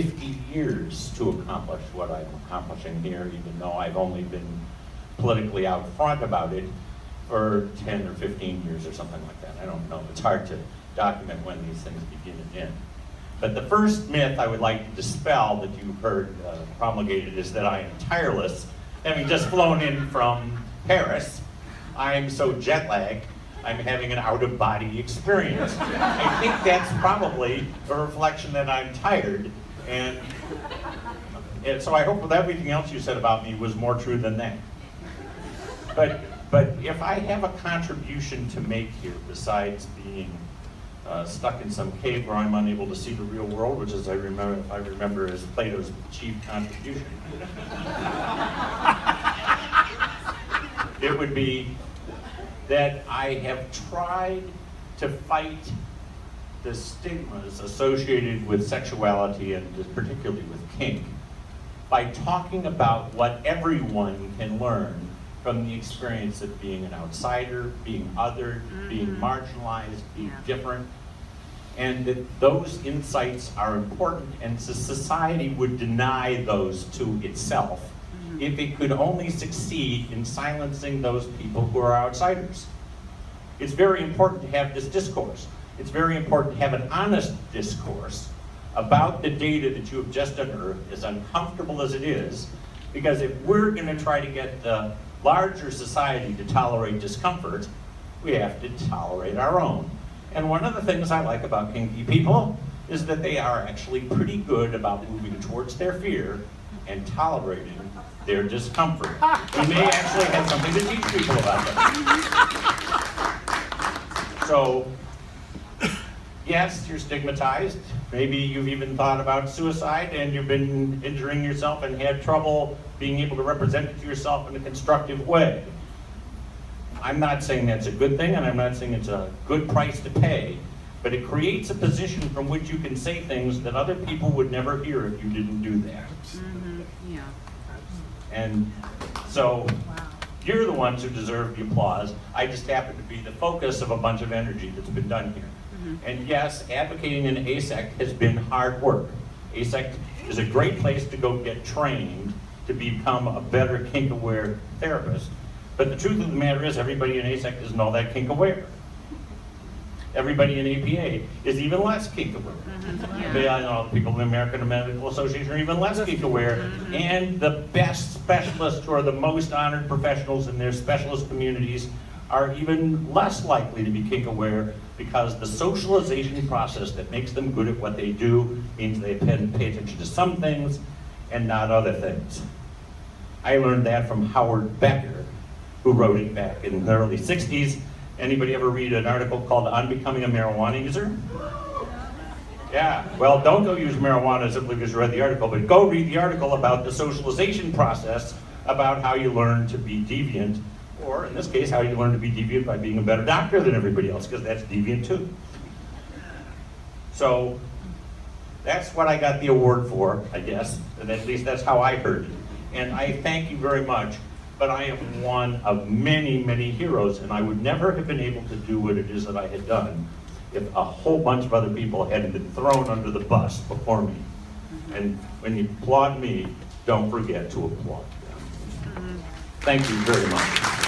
50 years to accomplish what I'm accomplishing here, even though I've only been politically out front about it for 10 or 15 years or something like that. I don't know. It's hard to document when these things begin and end. But the first myth I would like to dispel that you've heard promulgated is that I am tireless. Having just flown in from Paris, I'm so jet lagged, I'm having an out-of-body experience. I think that's probably a reflection that I'm tired, and so I hope with everything else you said about me was more true than that. But if I have a contribution to make here, besides being stuck in some cave where I'm unable to see the real world, which is, I remember as Plato's chief contribution, it would be that I have tried to fight the stigmas associated with sexuality and particularly with kink by talking about what everyone can learn from the experience of being an outsider, being othered, being marginalized, being different, and that those insights are important, and society would deny those to itself if it could only succeed in silencing those people who are outsiders. It's very important to have this discourse. It's very important to have an honest discourse about the data that you have just unearthed, as uncomfortable as it is, because if we're going to try to get the larger society to tolerate discomfort, we have to tolerate our own. And one of the things I like about kinky people is that they are actually pretty good about moving towards their fear and tolerating their discomfort. We may actually have something to teach people about that. So, yes, you're stigmatized. Maybe you've even thought about suicide and you've been injuring yourself and had trouble being able to represent it to yourself in a constructive way. I'm not saying that's a good thing, and I'm not saying it's a good price to pay, but it creates a position from which you can say things that other people would never hear if you didn't do that. Yeah. And so, you're the ones who deserve the applause. I just happen to be the focus of a bunch of energy that's been done here. And yes, advocating an ASEC has been hard work. ASEC is a great place to go get trained to become a better kink-aware therapist. But the truth of the matter is, everybody in ASEC isn't all that kink-aware. Everybody in APA is even less kink-aware. I know people in the American Medical Association are even less kink-aware. And the best specialists, who are the most honored professionals in their specialist communities, are even less likely to be kink-aware, because the socialization process that makes them good at what they do means they pay attention to some things and not other things. I learned that from Howard Becker, who wrote it back in the early 60s. Anybody ever read an article called On Becoming a Marijuana User? Yeah, well, don't go use marijuana simply because you read the article, but go read the article about the socialization process, about how you learn to be deviant, or in this case, how you learn to be deviant by being a better doctor than everybody else, because that's deviant too. So that's what I got the award for, I guess, and at least that's how I heard it. And I thank you very much, but I am one of many, many heroes, and I would never have been able to do what it is that I had done if a whole bunch of other people hadn't been thrown under the bus before me. And when you applaud me, don't forget to applaud them. Thank you very much.